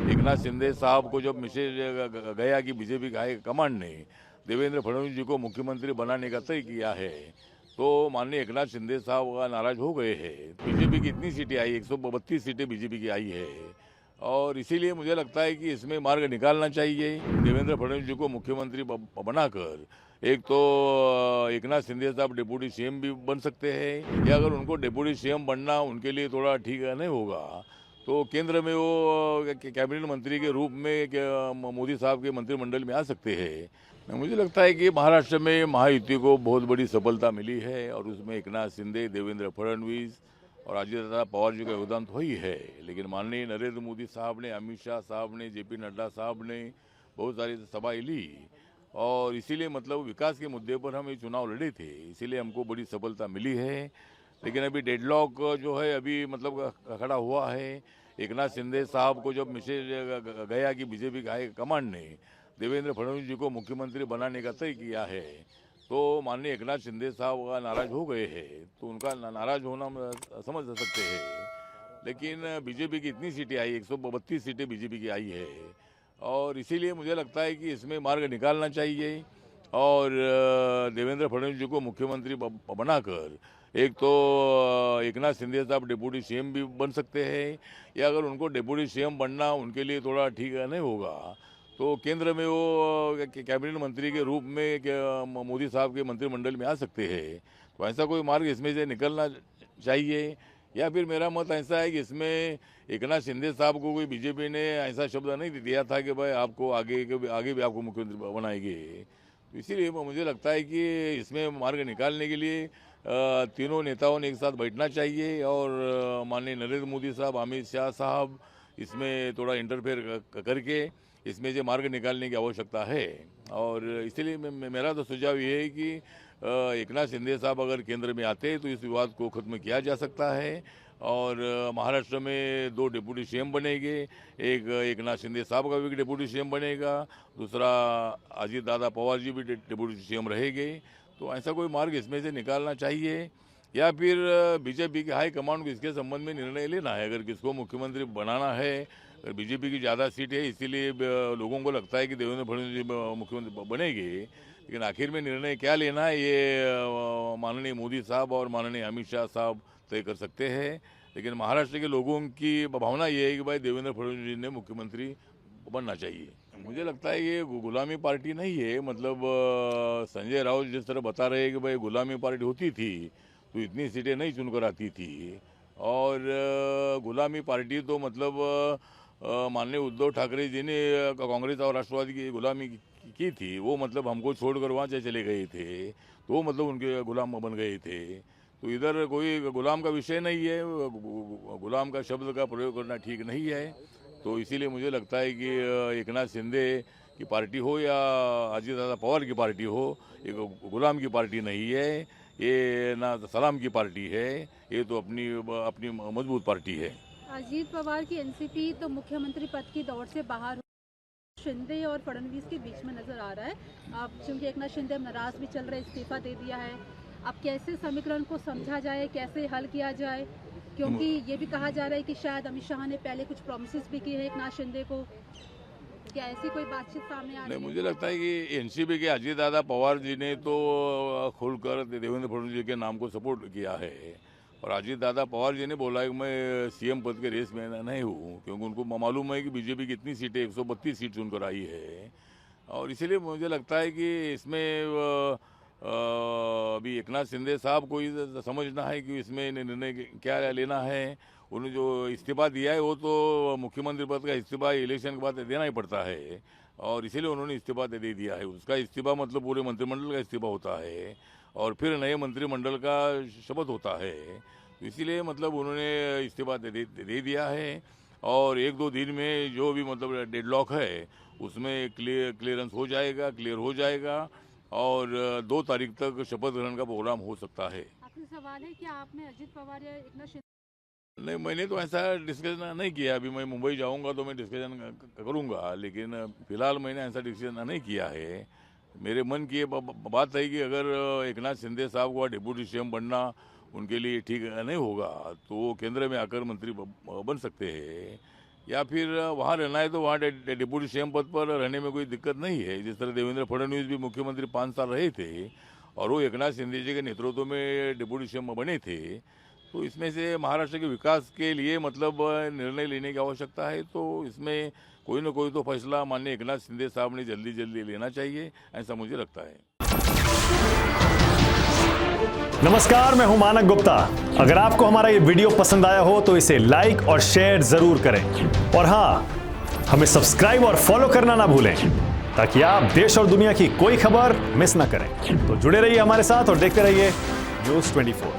एकनाथ शिंदे साहब को जब मैसेज गया कि बीजेपी का हाई कमांड ने देवेंद्र फडणवीस जी को मुख्यमंत्री बनाने का तय किया है, तो माननीय एकनाथ शिंदे साहब नाराज हो गए हैं। बीजेपी की इतनी सीटें आई, 132 सीटें बीजेपी की आई है, और इसीलिए मुझे लगता है कि इसमें मार्ग निकालना चाहिए। देवेंद्र फडणवीस जी को मुख्यमंत्री बनाकर एक तो एकनाथ शिंदे साहब डिप्टी सीएम भी बन सकते हैं, या अगर उनको डिप्टी सीएम बनना उनके लिए थोड़ा ठीक नहीं होगा, तो केंद्र में वो कैबिनेट मंत्री के रूप में मोदी साहब के मंत्रिमंडल में आ सकते हैं। मुझे लगता है कि महाराष्ट्र में महायुति को बहुत बड़ी सफलता मिली है, और उसमें एकनाथ शिंदे, देवेंद्र फडणवीस और अजित पवार जी का योगदान तो ही है, लेकिन माननीय नरेंद्र मोदी साहब ने, अमित शाह साहब ने, जेपी नड्डा साहब ने बहुत सारी सभाएं ली, और इसीलिए मतलब विकास के मुद्दे पर हम ये चुनाव लड़े थे, इसीलिए हमको बड़ी सफलता मिली है। लेकिन अभी डेडलॉक जो है अभी मतलब खड़ा हुआ है। एकनाथ शिंदे साहब को जब मैसेज गया कि बीजेपी का हाई कमांड ने देवेंद्र फडणवीस जी को मुख्यमंत्री बनाने का तय किया है, तो माननीय एकनाथ शिंदे साहब नाराज हो गए हैं, तो उनका नाराज होना हम समझ सकते हैं। लेकिन बीजेपी की इतनी सीटें आई, 132 सीटें बीजेपी की आई है, और इसीलिए मुझे लगता है कि इसमें मार्ग निकालना चाहिए, और देवेंद्र फडणवीस जी को मुख्यमंत्री बनाकर एक तो एकनाथ शिंदे साहब डिप्टी सीएम भी बन सकते हैं, या अगर उनको डिप्टी सीएम बनना उनके लिए थोड़ा ठीक नहीं होगा, तो केंद्र में वो कैबिनेट मंत्री के रूप में मोदी साहब के मंत्रिमंडल में आ सकते हैं। तो ऐसा कोई मार्ग इसमें से निकलना चाहिए, या फिर मेरा मत ऐसा है कि इसमें एकनाथ शिंदे साहब को कोई बीजेपी ने ऐसा शब्द नहीं दिया था कि भाई आपको आगे भी आपको मुख्यमंत्री बनाएंगे। तो इसीलिए मुझे लगता है कि इसमें मार्ग निकालने के लिए तीनों नेताओं ने एक साथ बैठना चाहिए, और माननीय नरेंद्र मोदी साहब, अमित शाह साहब इसमें थोड़ा इंटरफेयर करके इसमें से मार्ग निकालने की आवश्यकता है। और इसलिए मेरा तो सुझाव ये है कि एकनाथ शिंदे साहब अगर केंद्र में आते हैं तो इस विवाद को खत्म किया जा सकता है, और महाराष्ट्र में 2 डिप्टी सीएम बनेंगे, एक एकनाथ शिंदे साहब का भी डिप्टी सीएम बनेगा, दूसरा अजित दादा पवार जी भी डिप्टी सीएम रहेंगे। तो ऐसा कोई मार्ग इसमें से निकालना चाहिए, या फिर बीजेपी के हाई कमांड को इसके संबंध में निर्णय लेना है। अगर किसको मुख्यमंत्री बनाना है, अगर बीजेपी की ज़्यादा सीट है इसीलिए लोगों को लगता है कि देवेंद्र फडणवीस जी मुख्यमंत्री बनेंगे, लेकिन आखिर में निर्णय क्या लेना है ये माननीय मोदी साहब और माननीय अमित शाह साहब तय कर सकते हैं। लेकिन महाराष्ट्र के लोगों की भावना ये है कि भाई देवेंद्र फडणवीस जी ने मुख्यमंत्री बनना चाहिए। मुझे लगता है ये गुलामी पार्टी नहीं है, मतलब संजय राउत जिस तरह बता रहे हैं कि भाई गुलामी पार्टी होती थी तो इतनी सीटें नहीं चुनकर आती थी, और गुलामी पार्टी तो मतलब माननीय उद्धव ठाकरे जी ने कांग्रेस और राष्ट्रवादी की गुलामी की थी, वो मतलब हमको छोड़कर वहाँ से चले गए थे, तो वो मतलब उनके गुलाम बन गए थे। तो इधर कोई गुलाम का विषय नहीं है, गुलाम का शब्द का प्रयोग करना ठीक नहीं है। तो इसीलिए मुझे लगता है कि एकनाथ शिंदे की पार्टी हो या अजित दादा पवार की पार्टी हो, ये गुलाम की पार्टी नहीं है, ये ना सलाम की पार्टी है, ये तो अपनी अपनी मजबूत पार्टी है। अजीत पवार की एनसीपी तो मुख्यमंत्री पद की दौड़ से बाहर शिंदे और फडणवीस के बीच में नजर आ रहा है। अब क्योंकि एकनाथ शिंदे नाराज भी चल रहे, इस्तीफा दे दिया है। अब कैसे समीकरण को समझा जाए, कैसे हल किया जाए, क्योंकि ये भी कहा जा रहा है कि शायद अमित शाह ने पहले कुछ प्रॉमिसेस भी किए हैं एकनाथ शिंदे को। क्या ऐसी कोई बातचीत सामने आ नहीं, रही है? मुझे लगता है कि एनसीपी के अजित दादा पवार जी ने तो खुलकर देवेंद्र फडणवीस जी के नाम को सपोर्ट किया है, और अजित दादा पवार जी ने बोला है कि मैं सीएम पद के रेस में नहीं हूँ, क्योंकि उनको मालूम है कि बीजेपी की इतनी सीटें 132 सीट चुनकर आई है, और इसीलिए मुझे लगता है कि इसमें अभी एकनाथ शिंदे साहब को ही समझना है कि इसमें निर्णय क्या लेना है। उन्होंने जो इस्तीफा दिया है वो तो मुख्यमंत्री पद का इस्तीफा इलेक्शन के बाद देना ही पड़ता है, और इसीलिए उन्होंने इस्तीफा दे दिया है। उसका इस्तीफा मतलब पूरे मंत्रिमंडल का इस्तीफा होता है, और फिर नए मंत्रिमंडल का शपथ होता है। तो इसीलिए मतलब उन्होंने इस्तीफा दे दिया है, और 1-2 दिन में जो भी मतलब डेडलॉक है उसमें क्लियरेंस हो जाएगा, क्लियर हो जाएगा, और 2 तारीख तक शपथ ग्रहण का प्रोग्राम हो सकता है। आखिरी सवाल है, क्या आपने अजित पवार या एकनाथ शिंदे? नहीं, मैंने तो ऐसा डिस्कशन नहीं किया। अभी मैं मुंबई जाऊंगा तो मैं डिस्कशन करूंगा, लेकिन फिलहाल मैंने ऐसा डिस्कशन नहीं किया है। मेरे मन की ये बात है कि अगर एकनाथ शिंदे साहब को डिप्टी सीएम बनना उनके लिए ठीक नहीं होगा, तो वो केंद्र में आकर मंत्री बन सकते हैं। या फिर वहाँ रहना है तो वहाँ डिप्टी सीएम पद पर रहने में कोई दिक्कत नहीं है। जिस तरह देवेंद्र फडणवीस भी मुख्यमंत्री 5 साल रहे थे और वो एकनाथ शिंदे जी के नेतृत्व में डिप्टी सीएम बने थे, तो इसमें से महाराष्ट्र के विकास के लिए मतलब निर्णय लेने की आवश्यकता है। तो इसमें कोई ना कोई तो फैसला माननीय एकनाथ शिंदे साहब ने जल्दी जल्दी लेना चाहिए, ऐसा मुझे लगता है। नमस्कार, मैं हूं मानक गुप्ता। अगर आपको हमारा ये वीडियो पसंद आया हो तो इसे लाइक और शेयर जरूर करें और हाँ, हमें सब्सक्राइब और फॉलो करना ना भूलें ताकि आप देश और दुनिया की कोई खबर मिस ना करें। तो जुड़े रहिए हमारे साथ और देखते रहिए न्यूज़ 24।